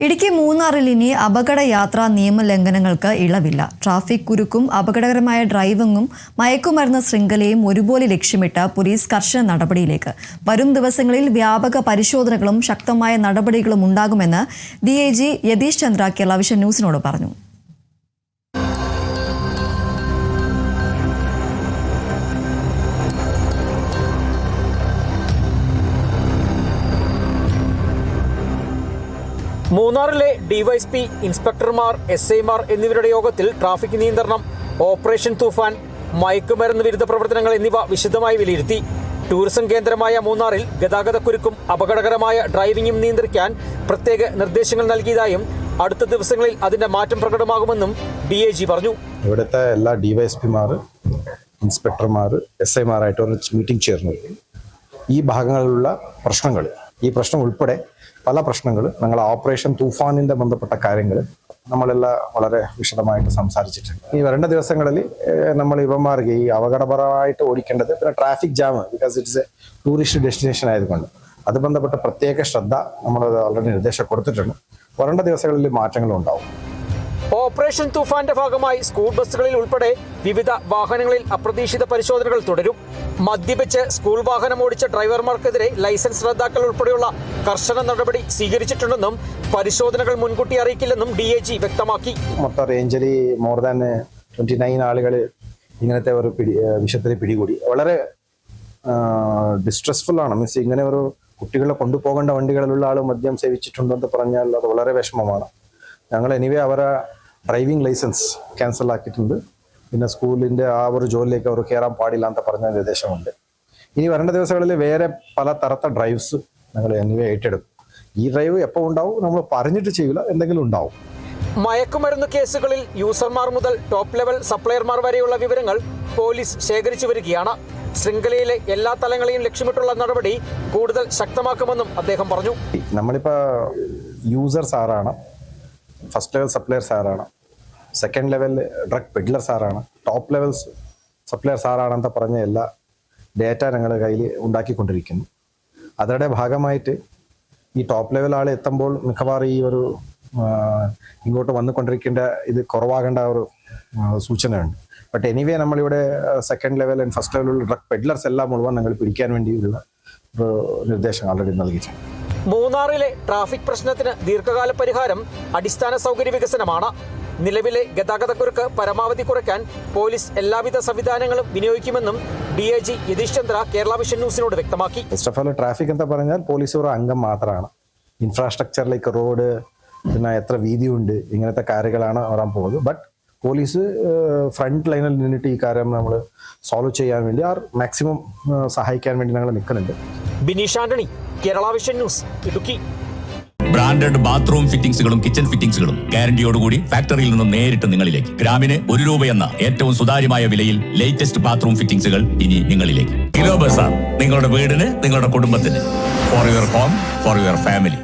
ഇടുക്കി മൂന്നാറിൽ ഇനി അപകടയാത്രാ നിയമലംഘനങ്ങൾക്ക് ഇളവില്ല. ട്രാഫിക് കുരുക്കും അപകടകരമായ ഡ്രൈവിംഗും മയക്കുമരുന്ന് ശൃംഖലയും ഒരുപോലെ ലക്ഷ്യമിട്ട് പോലീസ് കർശന നടപടിയിലേക്ക്. വരും ദിവസങ്ങളിൽ വ്യാപക പരിശോധനകളും ശക്തമായ നടപടികളും ഉണ്ടാകുമെന്ന് DIG യതീഷ് ചന്ദ്ര കേരള വിഷൻ ന്യൂസിനോട് പറഞ്ഞു. മൂന്നാറിലെ ഡിവൈഎസ്പി, ഇൻസ്പെക്ടർമാർ, SIമാർ എന്നിവരുടെ യോഗത്തിൽ ട്രാഫിക് നിയന്ത്രണം, ഓപ്പറേഷൻ തൂഫാൻ, മയക്കുമരുന്ന് വിരുദ്ധ പ്രവർത്തനങ്ങൾ എന്നിവ വിശദമായി വിലയിരുത്തി. ടൂറിസം കേന്ദ്രമായ മൂന്നാറിൽ ഗതാഗതക്കുരുക്കും അപകടകരമായ ഡ്രൈവിംഗും നിയന്ത്രിക്കാൻ പ്രത്യേക നിർദ്ദേശങ്ങൾ നൽകിയതായും അടുത്ത ദിവസങ്ങളിൽ അതിന്റെ മാറ്റം പ്രകടമാകുമെന്നും DIG പറഞ്ഞു. ഇവിടുത്തെ എല്ലാ ഡിവൈഎസ്പിമാർ, ഇൻസ്പെക്ടർമാർ, SIമാരായിട്ട് ഒരു മീറ്റിംഗ് ചേർന്നു. ഈ ഭാഗങ്ങളിലുള്ള പ്രശ്നങ്ങൾ, ഈ പ്രശ്നം ഉൾപ്പെടെ പല പ്രശ്നങ്ങൾ, ഞങ്ങൾ ഓപ്പറേഷൻ തൂഫാനിൻ്റെ ബന്ധപ്പെട്ട കാര്യങ്ങൾ നമ്മളെല്ലാം വളരെ വിശദമായിട്ട് സംസാരിച്ചിട്ടുണ്ട്. ഈ വരേണ്ട ദിവസങ്ങളിൽ നമ്മൾ ഇവന്മാർക്ക് ഈ അപകടപരമായിട്ട് ഓടിക്കേണ്ടത്, പിന്നെ traffic jam, because it's A tourist destination ആയതുകൊണ്ട് അത് ബന്ധപ്പെട്ട പ്രത്യേക ശ്രദ്ധ നമ്മൾ ഓൾറെഡി നിർദ്ദേശം കൊടുത്തിട്ടുണ്ട്. വരേണ്ട ദിവസങ്ങളിൽ മാറ്റങ്ങളും ഉണ്ടാവും. ഓപ്പറേഷൻ തൂഫാന്റെ ഭാഗമായി സ്കൂൾ ബസ്സുകളിൽ ഉൾപ്പെടെ വിവിധ വാഹനങ്ങളിൽ അപ്രതീക്ഷിത പരിശോധനകൾ തുടരും. മദ്യപിച്ച് സ്കൂൾ വാഹനം ഓടിച്ച ഡ്രൈവർമാർക്കെതിരെ ലൈസൻസ് റദ്ദാക്കൽ ഉൾപ്പെടെയുള്ള കർശന നടപടി സ്വീകരിച്ചിട്ടുണ്ടെന്നും പരിശോധനകൾ മുൻകൂട്ടി അറിയിക്കില്ലെന്നും DIG വ്യക്തമാക്കി. മൊത്തം റേഞ്ചിൽ മോർ ദാൻ 29 ആളുകൾ ഇങ്ങനത്തെ ഒരു വിഷയത്തിൽ പിടികൂടി. വളരെ ഡിസ്ട്രെസ്ഫുൾ ആണ്. മീൻസ് ഇങ്ങനെ ഒരു കുട്ടികളെ കൊണ്ടുപോകേണ്ട വണ്ടികളിലുള്ള ആൾ മദ്യം സേവിച്ചിട്ടുണ്ടെന്ന് പറഞ്ഞാൽ അത് വളരെ വിഷമമാണ്. ഞങ്ങൾ എനിവേ അവരെ ഡ്രൈവിംഗ് ലൈസൻസ് ക്യാൻസൽ ആക്കിയിട്ടുണ്ട്. പിന്നെ സ്കൂളിൻ്റെ ആ ഒരു ജോലിയിലേക്ക് അവർ കയറാൻ പാടില്ല എന്ന് പറഞ്ഞ നിർദ്ദേശമുണ്ട്. ഇനി വരേണ്ട ദിവസങ്ങളിൽ വേറെ പല തരത്തെ ഡ്രൈവ്സ് ഞങ്ങൾ എനിവേ ഏറ്റെടുക്കും. ഈ ഡ്രൈവ് എപ്പോൾ ഉണ്ടാവും നമ്മൾ പറഞ്ഞിട്ട് ചെയ്യില്ല, എന്തെങ്കിലും ഉണ്ടാവും. മയക്കുമരുന്ന് കേസുകളിൽ യൂസർമാർ മുതൽ ടോപ്പ് ലെവൽ സപ്ലയർമാർ വരെയുള്ള വിവരങ്ങൾ പോലീസ് ശേഖരിച്ചു വരികയാണ്. ശൃംഖലയിലെ എല്ലാ തലങ്ങളെയും ലക്ഷ്യമിട്ടുള്ള നടപടി കൂടുതൽ ശക്തമാക്കുമെന്നും അദ്ദേഹം പറഞ്ഞു. നമ്മളിപ്പോൾ യൂസേഴ്സ് ആരാണ്, ഫസ്റ്റ് ലെവൽ സപ്ലയേഴ്സ് ആരാണ്, സെക്കൻഡ് ലെവൽ ഡ്രഗ് പെഡ്ലർസ് ആരാണ്, ടോപ്പ് ലെവൽസ് സപ്ലയേഴ്സ് ആരാണെന്ന് പറഞ്ഞ എല്ലാ ഡേറ്റ ഞങ്ങളുടെ കയ്യിൽ ഉണ്ടാക്കിക്കൊണ്ടിരിക്കുന്നു. അതിൻ്റെ ഭാഗമായിട്ട് ഈ ടോപ്പ് ലെവൽ ആൾ എത്തുമ്പോൾ മിക്കവാറും ഈ ഒരു ഇങ്ങോട്ട് വന്നുകൊണ്ടിരിക്കേണ്ട ഇത് കുറവാകേണ്ട ഒരു സൂചനയുണ്ട്. ബട്ട് എനിവേ നമ്മളിവിടെ സെക്കൻഡ് ലെവൽ ആൻഡ് ഫസ്റ്റ് ലെവലുള്ള ഡ്രഗ് പെഡ്ലർസ് എല്ലാം മുഴുവൻ ഞങ്ങൾ പിടിക്കാൻ വേണ്ടിയുള്ള ഒരു നിർദ്ദേശം ഓൾറെഡി നൽകിയിട്ടുണ്ട്. മൂന്നാറിലെ ട്രാഫിക് പ്രശ്നത്തിന് ദീർഘകാല പരിഹാരം അടിസ്ഥാന സൗകര്യ വികസനമാണ്. നിലവിലെ ഗതാഗതക്കുരുക്ക് പരമാവധി കുറയ്ക്കാൻ പോലീസ് എല്ലാവിധ സംവിധാനങ്ങളും വിനിയോഗിക്കുമെന്നും DIG യതീഷ് ചന്ദ്ര കേരള വിഷൻ ന്യൂസിനോട് വ്യക്തമാക്കി. ഫസ്റ്റ് ഓഫ് ഓൾ ട്രാഫിക് എന്താ പറഞ്ഞാൽ പോലീസ് ഒരു അംഗം മാത്രമാണ്. ഇൻഫ്രാസ്ട്രക്ചറിലേക്ക് റോഡ്, പിന്നെ എത്ര വീതിയുണ്ട്, ഇങ്ങനത്തെ കാര്യങ്ങളാണ് വരാൻ പോകുന്നത്. ബട്ട് പോലീസ് ഫ്രണ്ട് ലൈനിൽ നിന്നിട്ട് ഈ കാര്യം നമ്മൾ സോൾവ് ചെയ്യാൻ വേണ്ടി മാക്സിമം സഹായിക്കാൻ വേണ്ടി ഞങ്ങൾ നിൽക്കുന്നുണ്ട്. Binish Antony, Kerala vision news, Idukki. Branded bathroom ഫിറ്റിംഗ്സുകളും കിച്ചൺ ഫിറ്റിംഗ്സുകളും ഗ്യാരണ്ടിയോടുകൂടി ഫാക്ടറിയിൽ നിന്നും നേരിട്ട് നിങ്ങളിലേക്ക്. ഗ്രാമിന് ₹1 എന്ന ഏറ്റവും സുതാര്യമായ വിലയിൽ ലേറ്റസ്റ്റ് ബാത്റൂം ഫിറ്റിംഗ്സുകൾ ഇനി നിങ്ങളിലേക്ക്. കിലോ ബസാർ, നിങ്ങളുടെ വീടിന്, നിങ്ങളുടെ കുടുംബത്തിന്. For your home, for your family.